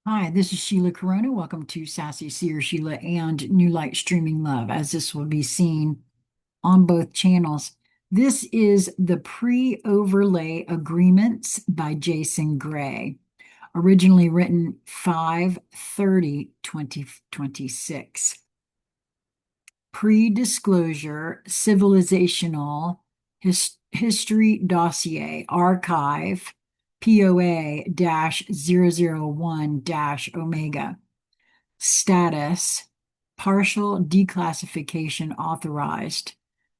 Hi, this is Sheila Corona. Welcome to Sassy Seer Sheila and New Light Streaming Love, as this will be seen on both channels. This is the Pre-Overlay Agreements by Jason Gray, originally written 5/30/2026. Pre-disclosure civilizational history dossier archive POA-001-Omega. Status partial declassification authorized.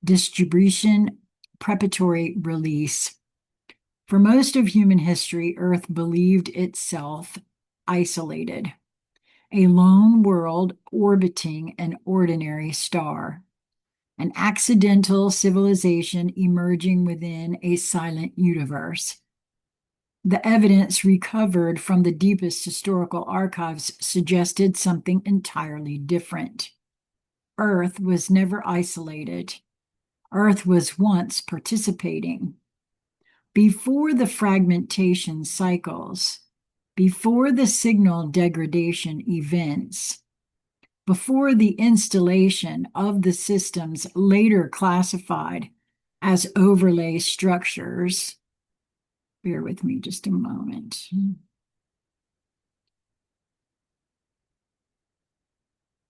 Distribution preparatory release. For most of human history, Earth believed itself isolated, a lone world orbiting an ordinary star, an accidental civilization emerging within a silent universe. The evidence recovered from the deepest historical archives suggested something entirely different. Earth was never isolated. Earth was once participating. Before the fragmentation cycles, before the signal degradation events, before the installation of the systems later classified as overlay structures. Bear with me just a moment.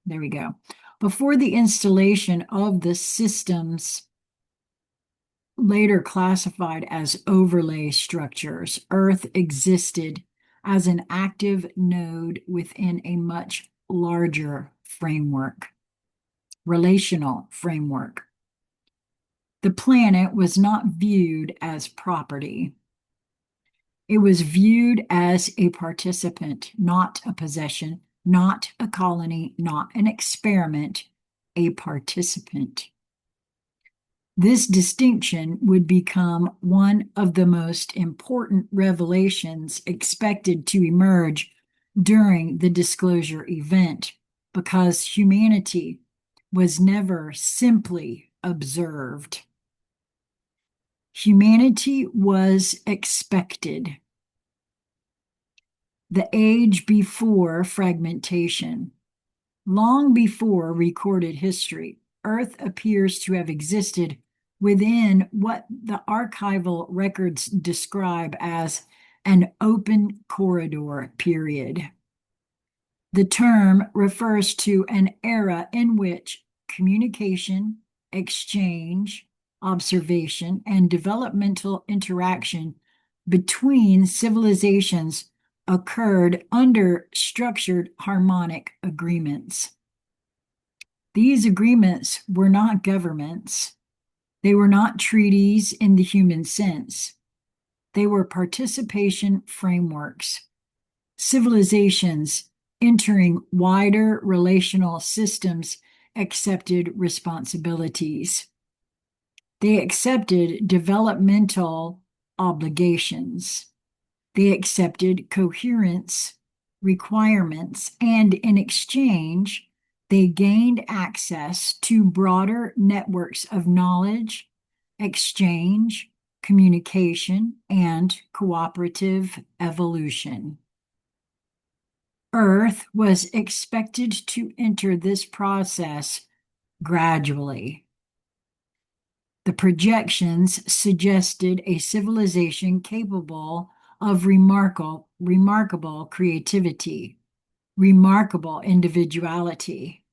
There we go. Before the installation of the systems later classified as overlay structures, Earth existed as an active node within a much larger framework, relational framework. The planet was not viewed as property. It was viewed as a participant, not a possession, not a colony, not an experiment, a participant. This distinction would become one of the most important revelations expected to emerge during the disclosure event, because humanity was never simply observed. Humanity was expected. The age before fragmentation, long before recorded history, Earth appears to have existed within what the archival records describe as an open corridor period. The term refers to an era in which communication, exchange, observation, and developmental interaction between civilizations occurred under structured harmonic agreements. These agreements were not governments. They were not treaties in the human sense. They were participation frameworks, civilizations entering wider relational systems accepted responsibilities. They accepted developmental obligations. They accepted coherence requirements, and in exchange, they gained access to broader networks of knowledge, exchange, communication, and cooperative evolution. Earth was expected to enter this process gradually. The projections suggested a civilization capable of remarkable creativity, remarkable individuality,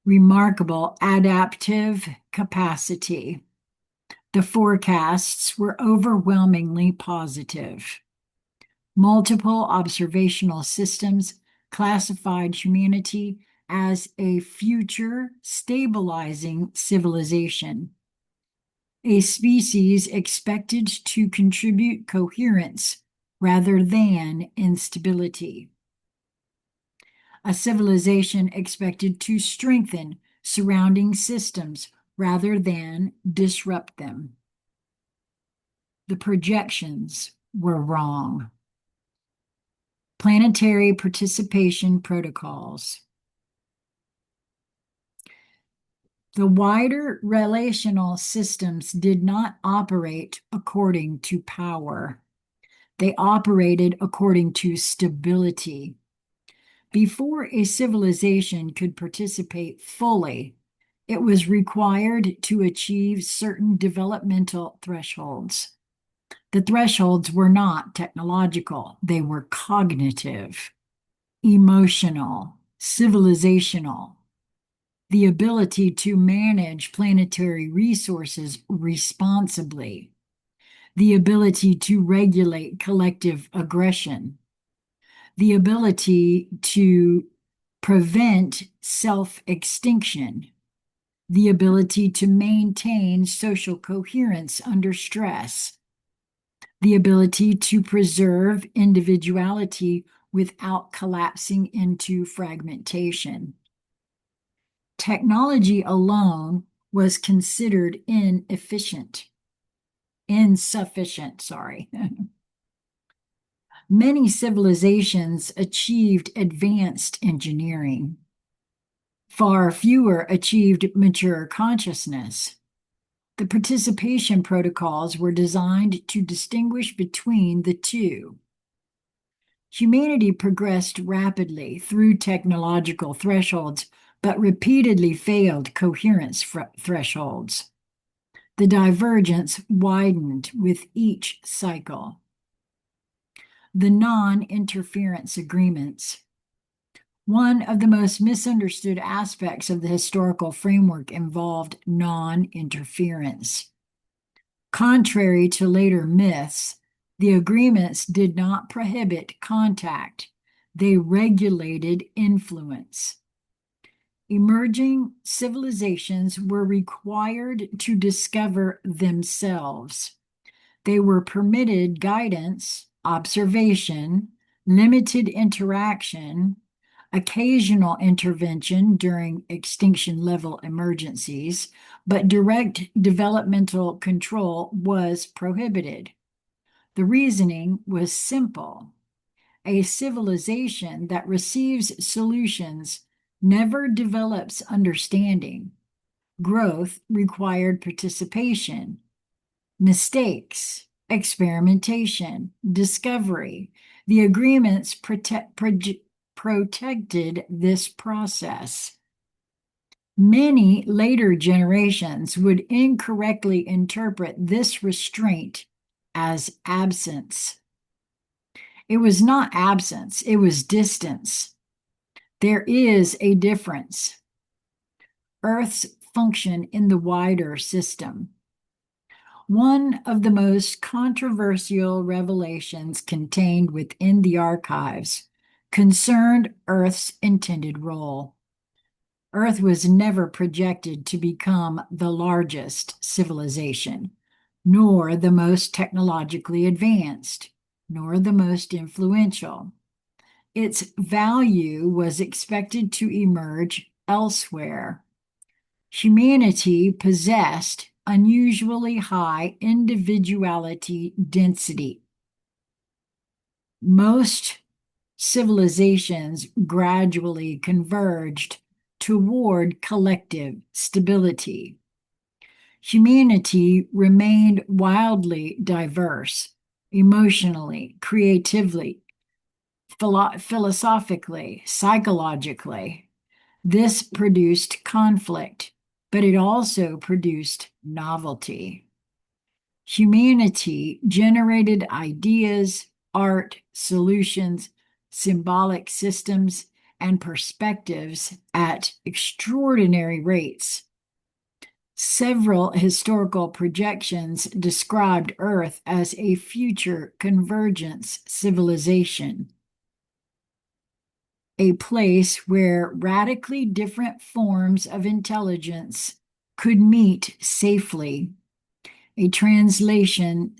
remarkable adaptive capacity. The forecasts were overwhelmingly positive. Multiple observational systems classified humanity as a future stabilizing civilization, a species expected to contribute coherence rather than instability, a civilization expected to strengthen surrounding systems rather than disrupt them. The projections were wrong. Planetary participation protocols. The wider relational systems did not operate according to power. They operated according to stability, Before a civilization could participate fully, it was required to achieve certain developmental thresholds. The thresholds were not technological, they were cognitive, emotional, civilizational. The ability to manage planetary resources responsibly, the ability to regulate collective aggression, the ability to prevent self-extinction, the ability to maintain social coherence under stress, the ability to preserve individuality without collapsing into fragmentation. Technology alone was considered insufficient. Many civilizations achieved advanced engineering. Far fewer achieved mature consciousness. The participation protocols were designed to distinguish between the two. Humanity progressed rapidly through technological thresholds, but repeatedly failed coherence thresholds. The divergence widened with each cycle. The non-interference agreements. One of the most misunderstood aspects of the historical framework involved non-interference. Contrary to later myths, the agreements did not prohibit contact. They regulated influence. Emerging civilizations were required to discover themselves. They were permitted guidance, observation, limited interaction, occasional intervention during extinction-level emergencies, but direct developmental control was prohibited. The reasoning was simple. A civilization that receives solutions never develops understanding. Growth required participation, mistakes, experimentation, discovery. The agreements protected this process. Many later generations would incorrectly interpret this restraint as absence. It was not absence, it was distance. There is a difference. Earth's function in the wider system. One of the most controversial revelations contained within the archives concerned Earth's intended role. Earth was never projected to become the largest civilization, nor the most technologically advanced, nor the most influential. Its value was expected to emerge elsewhere. Humanity possessed unusually high individuality density. Most civilizations gradually converged toward collective stability. Humanity remained wildly diverse, emotionally, creatively, philosophically, psychologically. This produced conflict, but it also produced novelty. Humanity generated ideas, art, solutions, symbolic systems, and perspectives at extraordinary rates. Several historical projections described Earth as a future convergence civilization, a place where radically different forms of intelligence could meet safely, a translation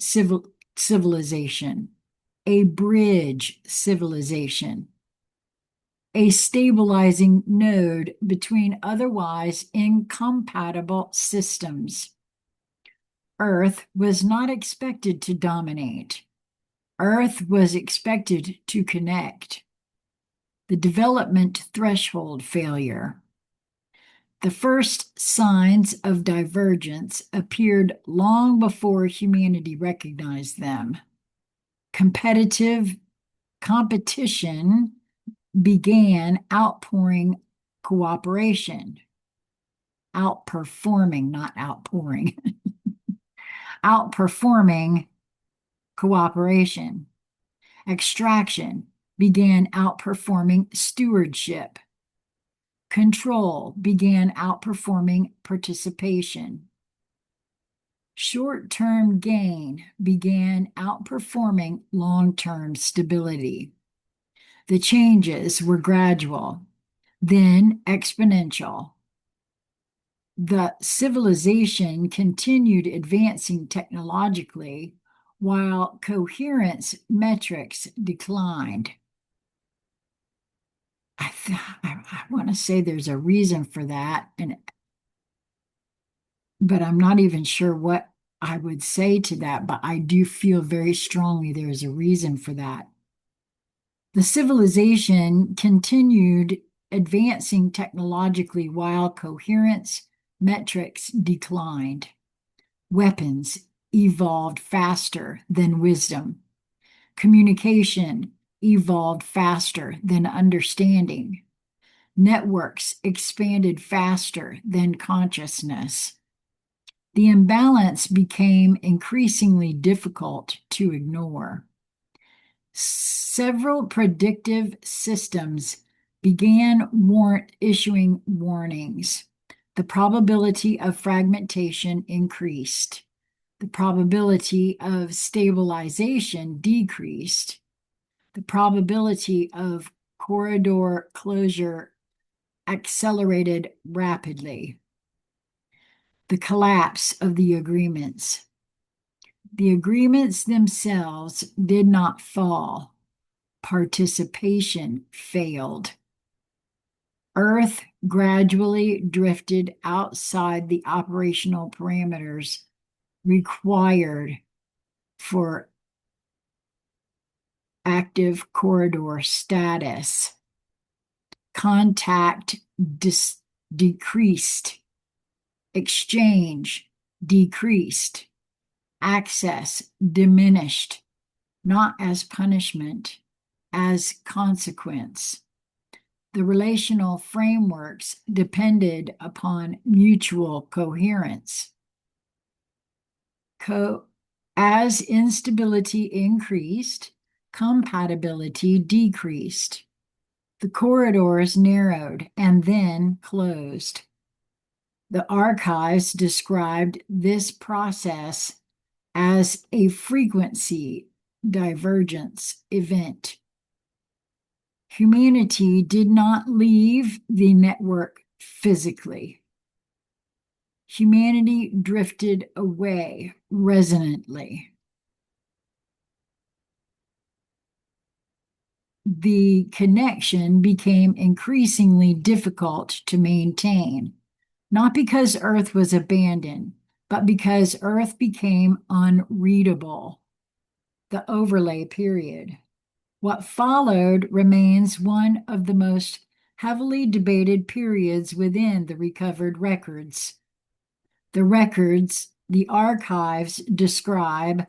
civilization, a bridge civilization, a stabilizing node between otherwise incompatible systems. Earth was not expected to dominate. Earth was expected to connect. The development threshold failure. The first signs of divergence appeared long before humanity recognized them. Competition began outpouring cooperation. Outperforming, not outpouring. Outperforming cooperation. Extraction began outperforming stewardship. Control began outperforming participation. Short-term gain began outperforming long-term stability. The changes were gradual, then exponential. The civilization continued advancing technologically while coherence metrics declined. I want to say there's a reason for that, but I'm not even sure what I would say to that, but I do feel very strongly there's a reason for that. The civilization continued advancing technologically while coherence metrics declined. Weapons evolved faster than wisdom. Communication evolved faster than understanding. Networks expanded faster than consciousness. The imbalance became increasingly difficult to ignore. Several predictive systems began issuing warnings. The probability of fragmentation increased. The probability of stabilization decreased. The probability of corridor closure accelerated rapidly. The collapse of the agreements. The agreements themselves did not fall. Participation failed. Earth gradually drifted outside the operational parameters required for active corridor status. Contact decreased. Exchange decreased. Access diminished, not as punishment, as consequence. The relational frameworks depended upon mutual coherence. As instability increased, compatibility decreased. The corridors narrowed and then closed. The archives described this process as a frequency divergence event. Humanity did not leave the network physically. Humanity drifted away resonantly. The connection became increasingly difficult to maintain, not because Earth was abandoned, but because Earth became unreadable. The overlay period. What followed remains one of the most heavily debated periods within the recovered records. The archives describe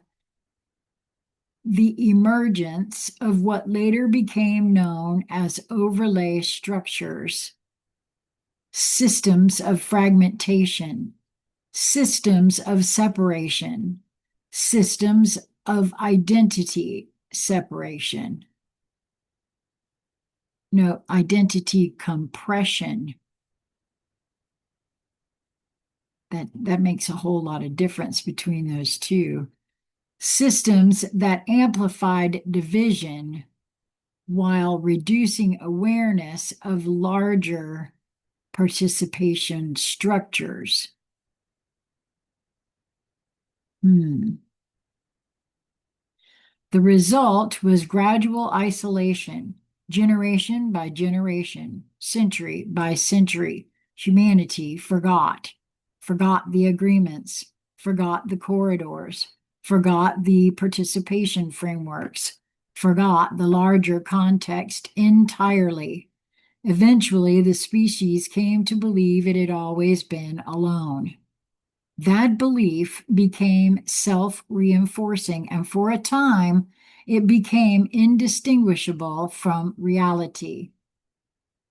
the emergence of what later became known as overlay structures, systems of fragmentation, systems of separation, systems of identity separation. No, identity compression. That makes a whole lot of difference between those two. Systems that amplified division while reducing awareness of larger participation structures. The result was gradual isolation, generation by generation, century by century. Humanity forgot the agreements, forgot the corridors, forgot the participation frameworks, forgot the larger context entirely. Eventually, the species came to believe it had always been alone. That belief became self-reinforcing, and for a time, It became indistinguishable from reality.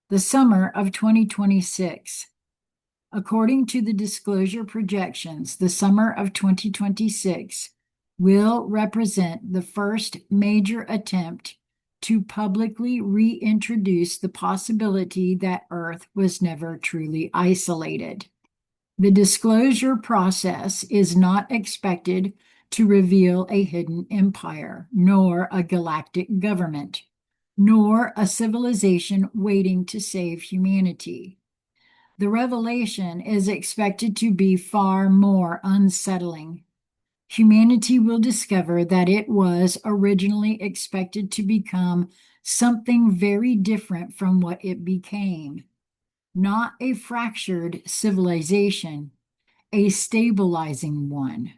The summer of 2026. According to the disclosure projections, the summer of 2026 will represent the first major attempt to publicly reintroduce the possibility that Earth was never truly isolated. The disclosure process is not expected to reveal a hidden empire, nor a galactic government, nor a civilization waiting to save humanity. The revelation is expected to be far more unsettling. Humanity will discover that it was originally expected to become something very different from what it became. Not a fractured civilization, a stabilizing one.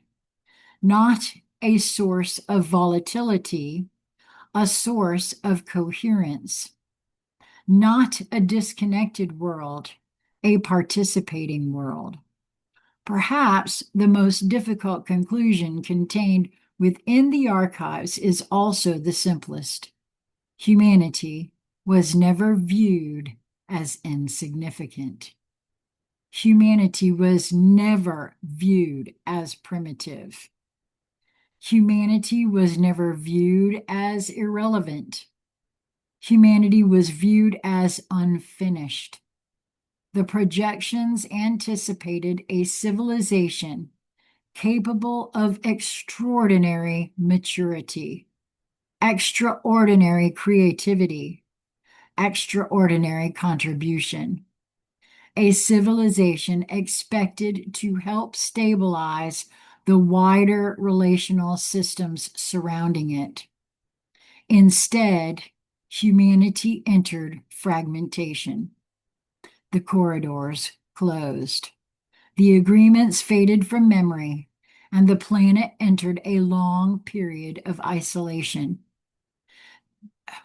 Not a source of volatility, a source of coherence. Not a disconnected world, a participating world. Perhaps the most difficult conclusion contained within the archives is also the simplest. Humanity was never viewed as insignificant. Humanity was never viewed as primitive. Humanity was never viewed as irrelevant. Humanity was viewed as unfinished. The projections anticipated a civilization capable of extraordinary maturity, extraordinary creativity, extraordinary contribution. A civilization expected to help stabilize the wider relational systems surrounding it. Instead, humanity entered fragmentation. The corridors closed. The agreements faded from memory, and the planet entered a long period of isolation.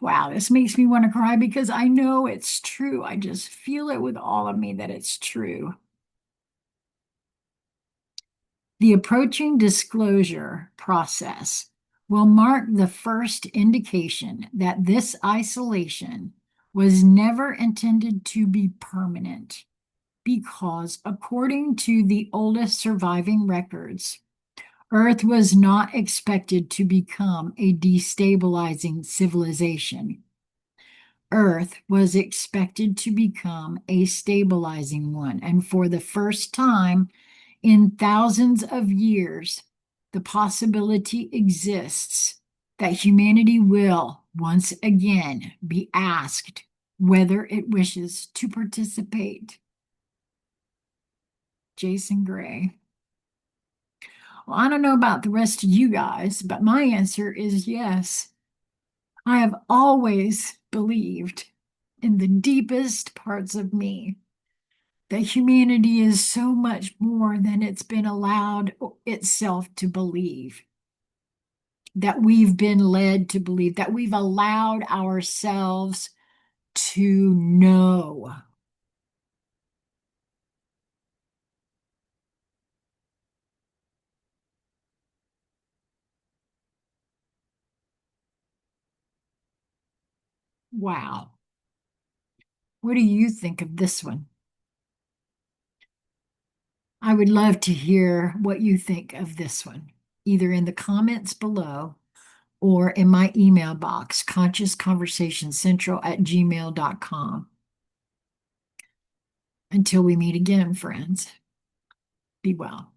Wow, this makes me want to cry because I know it's true. I just feel it with all of me that it's true. The approaching disclosure process will mark the first indication that this isolation was never intended to be permanent, because according to the oldest surviving records, Earth was not expected to become a destabilizing civilization. Earth was expected to become a stabilizing one, and for the first time in thousands of years, the possibility exists that humanity will once again be asked whether it wishes to participate. Jason Gray. Well, I don't know about the rest of you guys, but my answer is yes. I have always believed in the deepest parts of me that humanity is so much more than it's been allowed itself to believe, that we've been led to believe, that we've allowed ourselves to know. Wow. What do you think of this one? I would love to hear what you think of this one, either in the comments below or in my email box, consciousconversationcentral@gmail.com. Until we meet again, friends, be well.